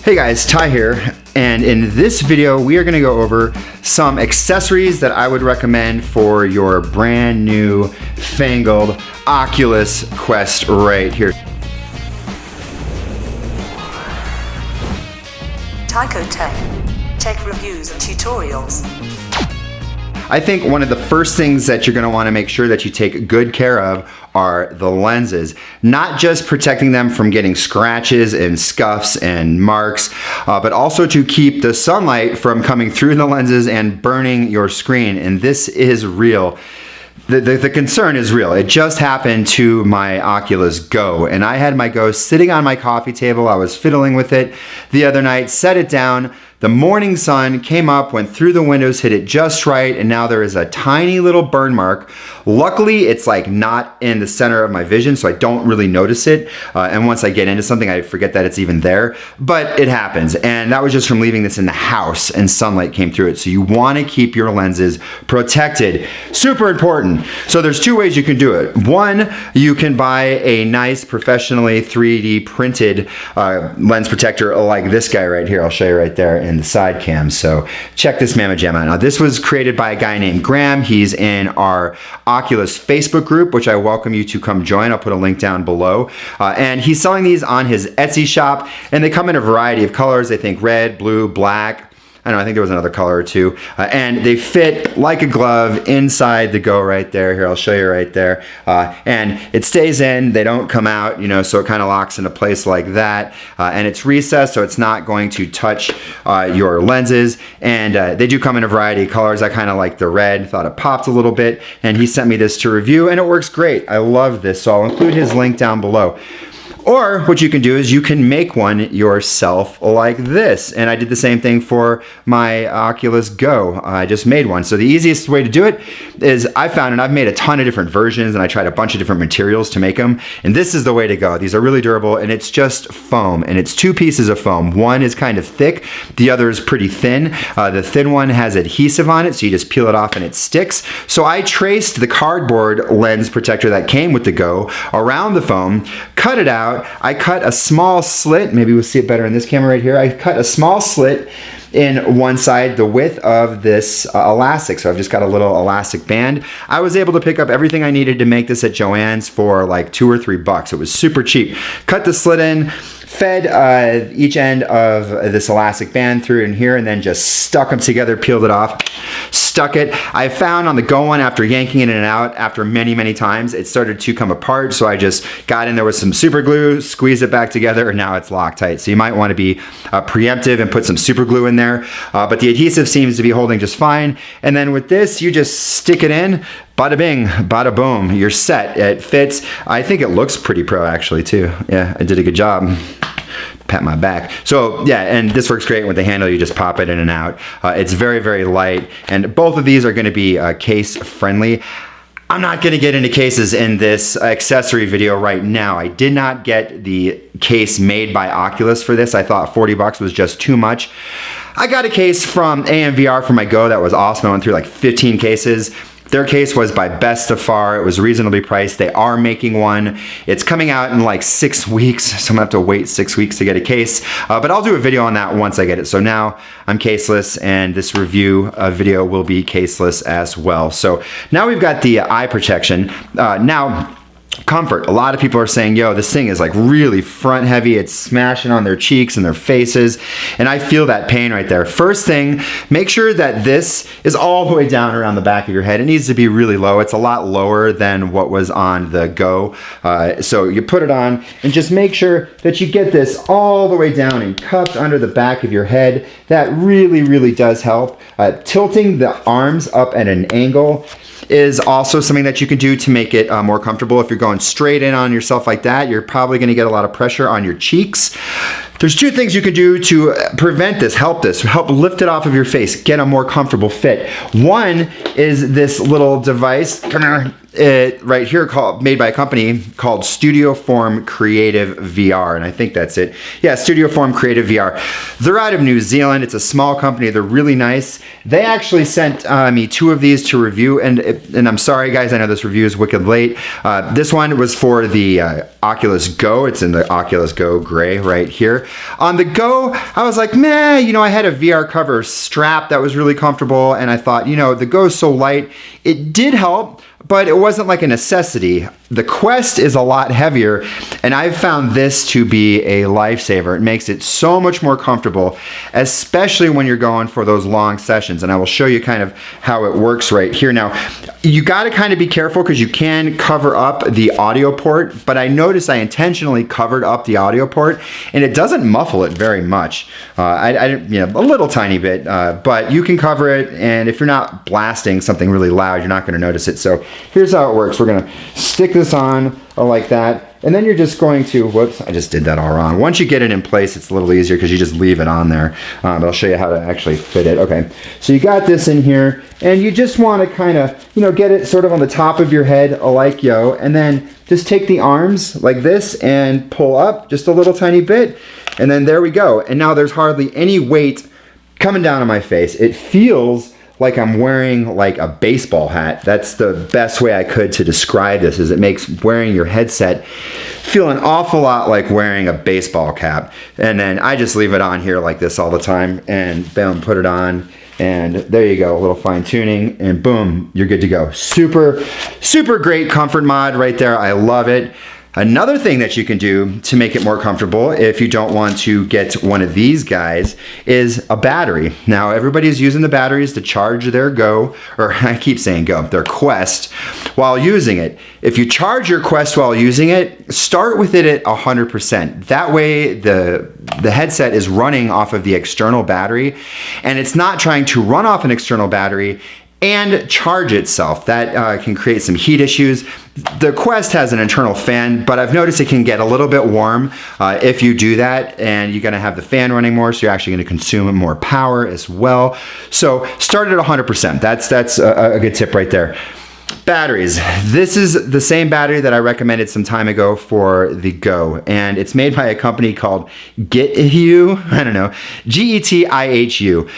Hey guys, Ty here, and in this video we are going to go over some accessories that I would recommend for your brand new fangled Oculus Quest right here. Tyco Tech reviews and tutorials. I think one of the first things that you're going to want to make sure that you take good care of are the lenses. Not just protecting them from getting scratches and scuffs and marks, but also to keep the sunlight from coming through the lenses and burning your screen. And this is real. The concern is real. It just happened to my Oculus Go, and I had my Go sitting on my coffee table. I was fiddling with it the other night, set it down. The morning sun came up, went through the windows, hit it just right, and now there is a tiny little burn mark. Luckily, it's like not in the center of my vision, so I don't really notice it. And once I get into something, I forget that it's even there, but it happens. And that was just from leaving this in the house and sunlight came through it. So you wanna keep your lenses protected. Super important. So there's two ways you can do it. One, you can buy a nice professionally 3D printed lens protector like this guy right here. I'll show you right there in the side cam. So check this mamma jamma out. Now this was created by a guy named Graham. He's in our Oculus Facebook group, which I welcome you to come join. I'll put a link down below. And he's selling these on his Etsy shop, and they come in a variety of colors. I think red, blue, black. I think there was another color or two, and they fit like a glove inside the Go right there. Here, I'll show you right there. And it stays in, they don't come out, you know, so it kind of locks into place like that. And it's recessed, so it's not going to touch your lenses. And they do come in a variety of colors. I kind of like the red, thought it popped a little bit, and he sent me this to review, and it works great. I love this, so I'll include his link down below. Or what you can do is you can make one yourself like this. And I did the same thing for my Oculus Go. I just made one. So the easiest way to do it is I found, and I've made a ton of different versions, and I tried a bunch of different materials to make them. And this is the way to go. These are really durable, and it's just foam. And it's two pieces of foam. One is kind of thick. The other is pretty thin. The thin one has adhesive on it, so you just peel it off and it sticks. So I traced the cardboard lens protector that came with the Go around the foam, cut it out. I cut a small slit, maybe we'll see it better in this camera right here. I cut a small slit in one side, the width of this elastic. So I've just got a little elastic band. I was able to pick up everything I needed to make this at Joann's for like $2 or $3. It was super cheap. Cut the slit in, fed each end of this elastic band through in here, and then just stuck them together, peeled it off, stuck it. I found on the Go one, after yanking it in and out, after many times, it started to come apart. So I just got in there with some super glue, squeezed it back together, and now it's Loctite. So you might want to be preemptive and put some super glue in there. But the adhesive seems to be holding just fine. And then with this, you just stick it in, bada bing, bada boom, you're set. It fits. I think it looks pretty pro actually too. Yeah, I did a good job. Pat my back. So yeah, and this works great with the handle. You just pop it in and out. It's very light, and both of these are going to be case friendly. I'm not going to get into cases in this accessory video right now. I did not get the case made by Oculus for this. I thought $40 was just too much. I got a case from AMVR for my Go that was awesome. I went through like 15 cases. Their case was by best of far. It was reasonably priced. They are making one. It's coming out in like 6 weeks, so I'm gonna have to wait 6 weeks to get a case. But I'll do a video on that once I get it. So now I'm caseless, and this review video will be caseless as well. So now we've got the eye protection. Now, comfort. A lot of people are saying, yo, this thing is like really front heavy. It's smashing on their cheeks and their faces. And I feel that pain right there. First thing, make sure that this is all the way down around the back of your head. It needs to be really low. It's a lot lower than what was on the Go. So you put it on and just make sure that you get this all the way down and cupped under the back of your head. That really does help. Tilting the arms up at an angle is also something that you can do to make it more comfortable. If you're going straight in on yourself like that, you're probably going to get a lot of pressure on your cheeks. There's two things you can do to prevent this, help lift it off of your face, get a more comfortable fit. One is this little device. right here made by a company called Studio Form Creative VR, and I think that's it. Yeah, Studio Form Creative VR. They're out of New Zealand. It's a small company. They're really nice. They actually sent me 2 of these to review, and I'm sorry guys, I know this review is wicked late. This one was for the Oculus Go. It's in the Oculus Go gray right here. On the Go, I was like, meh, you know, I had a VR cover strap that was really comfortable, and I thought, you know, the Go is so light. It did help, but it wasn't like a necessity. The Quest is a lot heavier, and I've found this to be a lifesaver. It makes it so much more comfortable, especially when you're going for those long sessions. And I will show you kind of how it works right here. Now, you got to kind of be careful because you can cover up the audio port, but I noticed I intentionally covered up the audio port, and it doesn't muffle it very much. You know, a little tiny bit, but you can cover it, and if you're not blasting something really loud, you're not going to notice it. So here's how it works. We're going to stick this on like that, and then you're just going to, whoops, I just did that all wrong. Once you get it in place, it's a little easier because you just leave it on there. But I'll show you how to actually fit it. Okay, so you got this in here, and you just want to kind of, you know, get it sort of on the top of your head like yo, and then just take the arms like this and pull up just a little tiny bit, and then there we go. And now there's hardly any weight coming down on my face. It feels like I'm wearing like a baseball hat. That's the best way I could to describe this, is it makes wearing your headset feel an awful lot like wearing a baseball cap. And then I just leave it on here like this all the time, and boom, put it on, and there you go, a little fine tuning, and boom, you're good to go. Super, super great comfort mod right there. I love it. Another thing that you can do to make it more comfortable, if you don't want to get one of these guys, is a battery. Now, everybody's using the batteries to charge their Go, or I keep saying Go, their Quest, while using it. If you charge your Quest while using it, start with it at 100%. That way, the headset is running off of the external battery, and it's not trying to run off an external battery and charge itself. That can create some heat issues. The Quest has an internal fan, but I've noticed it can get a little bit warm if you do that, and you're gonna have the fan running more, so you're actually gonna consume more power as well. So start at 100%. That's a good tip right there. Batteries. This is the same battery that I recommended some time ago for the Go, and it's made by a company called Getihu. I don't know, Getihu.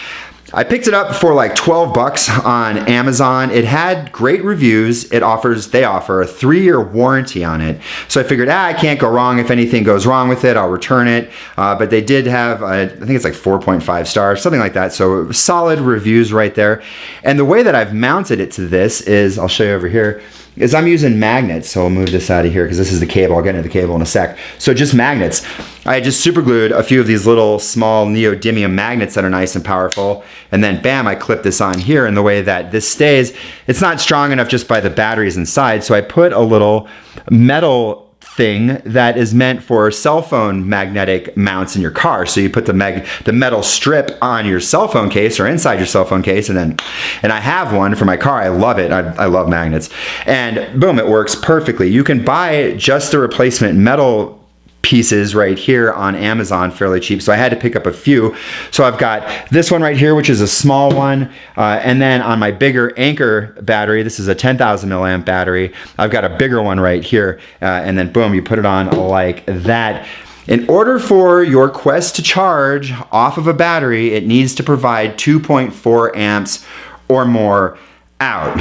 I picked it up for like 12 bucks on Amazon. It had great reviews. They offer a 3-year warranty on it. So I figured, I can't go wrong. If anything goes wrong with it, I'll return it. But they did have, I think it's like 4.5 stars, something like that. So solid reviews right there. And the way that I've mounted it to this is, I'll show you over here, is I'm using magnets. So I'll move this out of here because this is the cable. I'll get into the cable in a sec. So just magnets. I just super glued a few of these little small neodymium magnets that are nice and powerful. And then bam, I clip this on here, and the way that this stays, it's not strong enough just by the batteries inside. So I put a little metal thing that is meant for cell phone magnetic mounts in your car. So you put the metal strip on your cell phone case or inside your cell phone case, and I have one for my car. I love it. I love magnets. And boom, it works perfectly. You can buy just the replacement metal pieces right here on Amazon fairly cheap. So I had to pick up a few. So I've got this one right here, which is a small one. And then on my bigger Anchor battery, this is a 10,000 milliamp battery. I've got a bigger one right here. And then boom, you put it on like that. In order for your Quest to charge off of a battery, it needs to provide 2.4 amps or more out.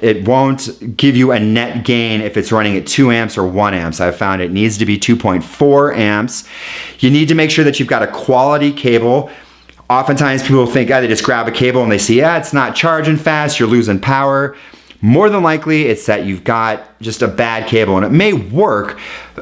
It won't give you a net gain if it's running at 2 amps or 1 amps. I've found it needs to be 2.4 amps. You need to make sure that you've got a quality cable. Oftentimes people think, they just grab a cable and they see, it's not charging fast, you're losing power. More than likely, it's that you've got just a bad cable, and it may work.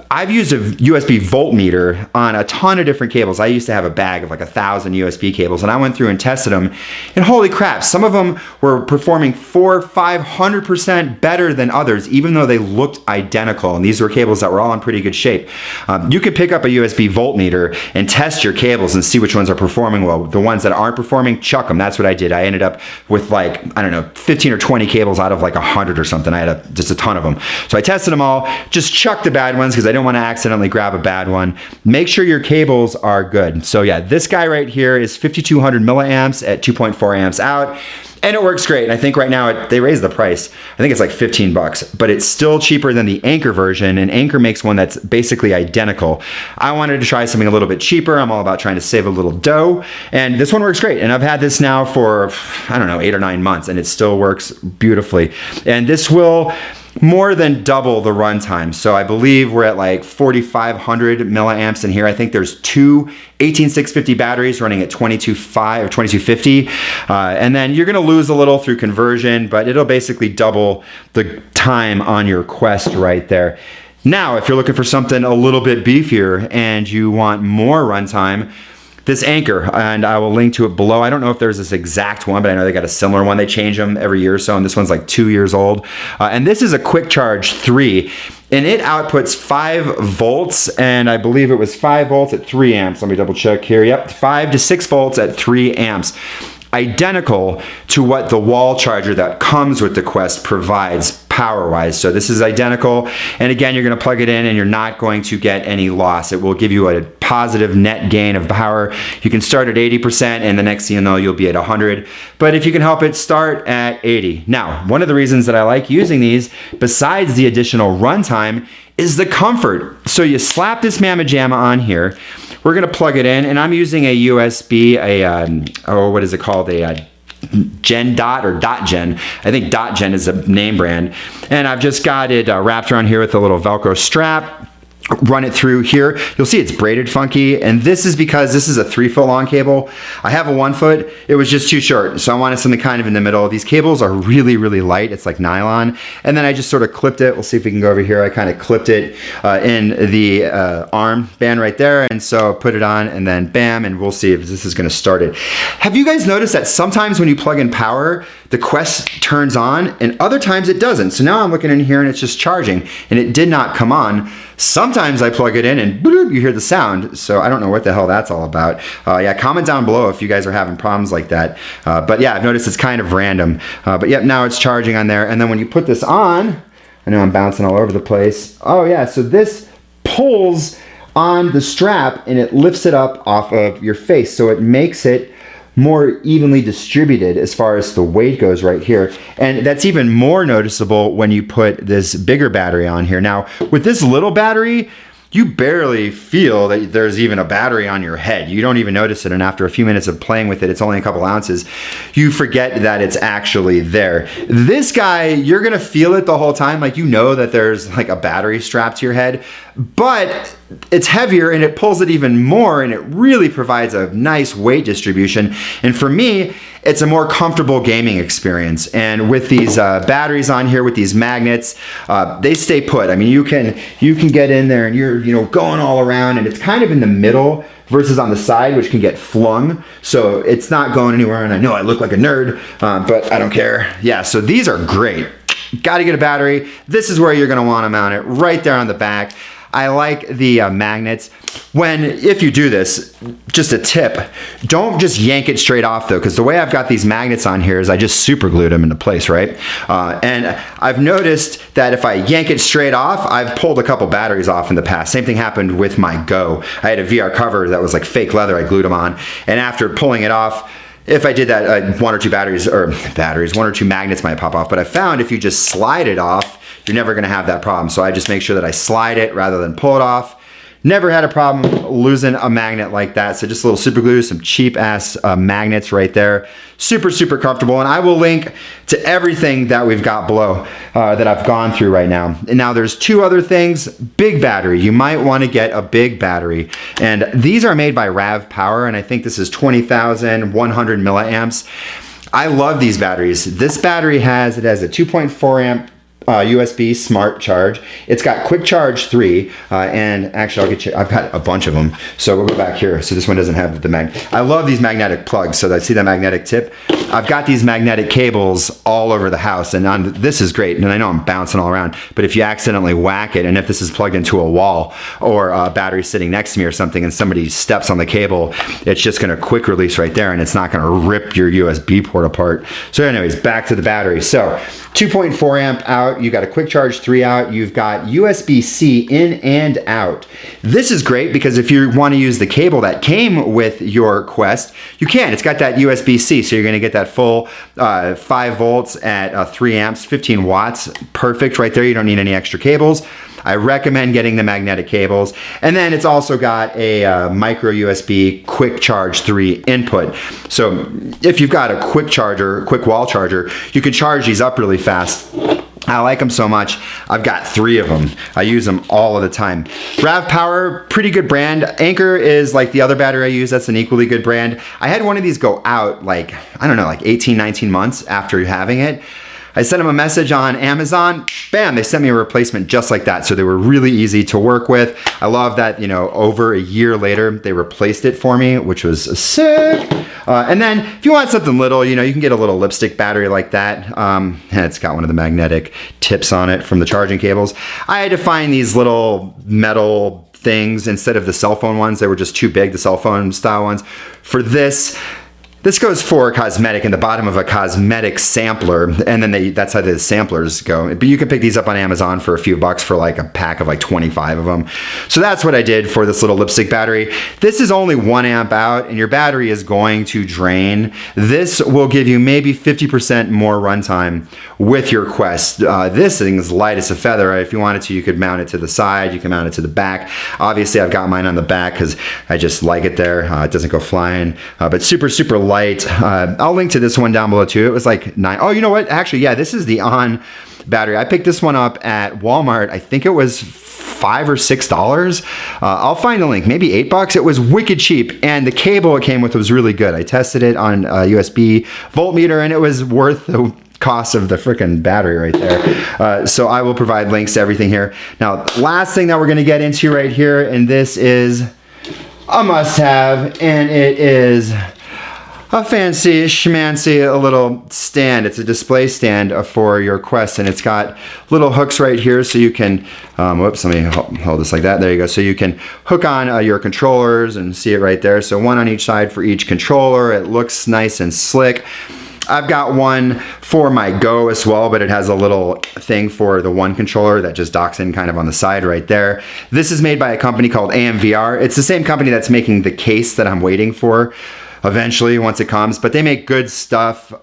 I've used a USB voltmeter on a ton of different cables. I used to have a bag of like 1,000 USB cables, and I went through and tested them, and holy crap, some of them were performing 400-500% better than others, even though they looked identical, and these were cables that were all in pretty good shape. You could pick up a USB voltmeter and test your cables and see which ones are performing well. The ones that aren't performing, chuck them. That's what I did. I ended up with like, 15 or 20 cables out of like 100 or something. I had just a ton of them. So I tested them all, just chucked the bad ones because I don't want to accidentally grab a bad one. Make sure your cables are good. So yeah, this guy right here is 5200 milliamps at 2.4 amps out. And it works great. And I think right now they raised the price. I think it's like 15 bucks, but it's still cheaper than the Anker version. And Anker makes one that's basically identical. I wanted to try something a little bit cheaper. I'm all about trying to save a little dough. And this one works great. And I've had this now for, I don't know, 8 or 9 months, and it still works beautifully. And this will more than double the runtime. So I believe we're at like 4,500 milliamps in here. I think there's two 18650 batteries running at 22.5 or 2250. And then you're gonna lose a little through conversion, but it'll basically double the time on your Quest right there. Now, if you're looking for something a little bit beefier and you want more runtime, this Anker, and I will link to it below. I don't know if there's this exact one, but I know they got a similar one. They change them every year or so, and this one's like 2 years old. And this is a Quick Charge 3, and it outputs 5 volts, and I believe it was 5 volts at 3 amps. Let me double check here. Yep, 5 to 6 volts at 3 amps. Identical to what the wall charger that comes with the Quest provides power-wise. So this is identical, and again, you're going to plug it in and you're not going to get any loss. It will give you a positive net gain of power. You can start at 80%, and the next thing you know, you'll be at 100. But if you can help it, start at 80. Now, one of the reasons that I like using these, besides the additional runtime, is the comfort. So you slap this Mamma Jamma on here. We're gonna plug it in, and I'm using a USB, what is it called? A Gen Dot or Dot Gen. I think Dot Gen is a name brand. And I've just got it wrapped around here with a little Velcro strap. Run it through here. You'll see it's braided funky, and this is because this is a 3-foot long cable. I have a 1 foot. It was just too short, so I wanted something kind of in the middle. These cables are really, really light. It's like nylon, and then I just sort of clipped it. We'll see if we can go over here. I kind of clipped it in the arm band right there, and so put it on, and then bam, and we'll see if this is going to start it. Have you guys noticed that sometimes when you plug in power, the Quest turns on, and other times it doesn't? So now I'm looking in here, and it's just charging, and it did not come on. Sometimes I plug it in and bloop, you hear the sound. So I don't know what the hell that's all about. Yeah, comment down below if you guys are having problems like that. But yeah, I've noticed it's kind of random. But yep, now it's charging on there. And then when you put this on, I know I'm bouncing all over the place. Oh yeah, so this pulls on the strap and it lifts it up off of your face. So it makes it more evenly distributed as far as the weight goes right here. And that's even more noticeable when you put this bigger battery on here. Now, with this little battery, you barely feel that there's even a battery on your head. You don't even notice it, and after a few minutes of playing with it, it's only a couple ounces, you forget that it's actually there. This guy, you're gonna feel it the whole time, like you know that there's like a battery strapped to your head, but it's heavier and it pulls it even more, and it really provides a nice weight distribution. And for me, it's a more comfortable gaming experience. And with these batteries on here, with these magnets, they stay put. I mean, you can get in there and you're going all around, and it's kind of in the middle versus on the side, which can get flung. So it's not going anywhere. And I know I look like a nerd, but I don't care. Yeah, so these are great. Got to get a battery. This is where you're going to want to mount it, right there on the back. I like the magnets. If you do this, just a tip, don't just yank it straight off though, because the way I've got these magnets on here is I just super glued them into place, right? And I've noticed that if I yank it straight off, I've pulled a couple batteries off in the past. Same thing happened with my Go. I had a VR cover that was like fake leather, I glued them on, and after pulling it off, if I did that, one or two magnets might pop off, but I found if you just slide it off, you're never gonna have that problem. So I just make sure that I slide it rather than pull it off. Never had a problem losing a magnet like that. So just a little super glue, some cheap ass magnets right there. Super, super comfortable. And I will link to everything that we've got below that I've gone through right now. And now there's two other things. Big battery. You might want to get a big battery. And these are made by Rav Power, and I think this is 20,100 milliamps. I love these batteries. This battery has a 2.4 amp USB smart charge. It's got quick charge 3, and actually I've got a bunch of them. So we'll go back here. So this one doesn't have the I love these magnetic plugs. So I see that magnetic tip. I've got these magnetic cables all over the house, and this is great. And I know I'm bouncing all around, but if you accidentally whack it, and if this is plugged into a wall or a battery sitting next to me or something, and somebody steps on the cable, it's just gonna quick release right there, and it's not gonna rip your USB port apart. So anyways, back to the battery. So 2.4 amp out, you got a quick charge 3 out, you've got USB-C in and out. This is great because if you want to use the cable that came with your Quest, you can. It's got that USB-C, so you're going to get that full 5 volts at 3 amps, 15 watts. Perfect right there. You don't need any extra cables. I recommend getting the magnetic cables. And then it's also got a micro USB quick charge 3 input. So if you've got a quick charger, quick wall charger, you can charge these up really fast. I like them so much. I've got 3 of them. I use them all of the time. Rav Power, pretty good brand. Anchor is like the other battery I use. That's an equally good brand. I had one of these go out like, I don't know, like 18, 19 months after having it. I sent them a message on Amazon, bam, they sent me a replacement just like that. So they were really easy to work with. I love that, you know, over a year later, they replaced it for me, which was sick. And then if you want something little, you know, you can get a little lipstick battery like that. It's got one of the magnetic tips on it from the charging cables. I had to find these little metal things instead of the cell phone ones. They were just too big, the cell phone style ones. For this goes for cosmetic in the bottom of a cosmetic sampler, and then that's how the samplers go. But you can pick these up on Amazon for a few bucks for like a pack of like 25 of them. So that's what I did for this little lipstick battery. This is only 1 amp out, and your battery is going to drain. This will give you maybe 50% more runtime with your Quest. This thing is light as a feather. If you wanted to, you could mount it to the side, you can mount it to the back. Obviously, I've got mine on the back because I just like it there. It doesn't go flying, but super, super light. I'll link to this one down below too. It was like 9. Oh, you know what? Actually, yeah, this is the on battery. I picked this one up at Walmart. I think it was $5 or $6. I'll find the link. Maybe $8. It was wicked cheap, and the cable it came with was really good. I tested it on a USB voltmeter, and it was worth the cost of the freaking battery right there. So I will provide links to everything here. Now, last thing that we're going to get into right here, and this is a must-have, and it is a fancy schmancy, a little stand. It's a display stand for your Quest, and it's got little hooks right here so you can, whoops, let me hold this like that. There you go. So you can hook on your controllers and see it right there. So one on each side for each controller. It looks nice and slick. I've got one for my Go as well, but it has a little thing for the one controller that just docks in kind of on the side right there. This is made by a company called AMVR. It's the same company that's making the case that I'm waiting for eventually once it comes, but they make good stuff.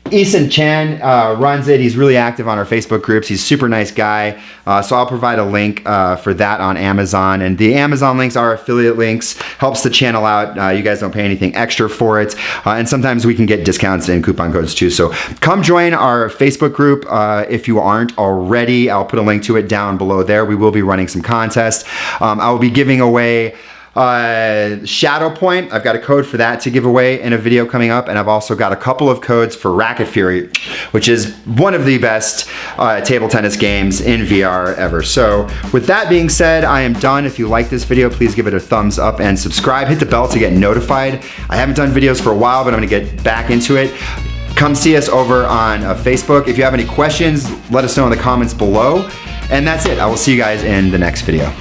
Eason Chan runs it. He's really active on our Facebook groups. He's a super nice guy. So I'll provide a link for that on Amazon. And the Amazon links are affiliate links. Helps the channel out. You guys don't pay anything extra for it. And sometimes we can get discounts and coupon codes too. So come join our Facebook group if you aren't already. I'll put a link to it down below there. We will be running some contests. I will be giving away Shadow Point. I've got a code for that to give away in a video coming up, and I've also got a couple of codes for Racket Fury, which is one of the best table tennis games in VR ever. So with that being said, I am done. If you like this video, please give it a thumbs up and subscribe. Hit the bell to get notified. I haven't done videos for a while, but I'm gonna get back into it. Come see us over on Facebook. If you have any questions, let us know in the comments below. And that's it. I will see you guys in the next video.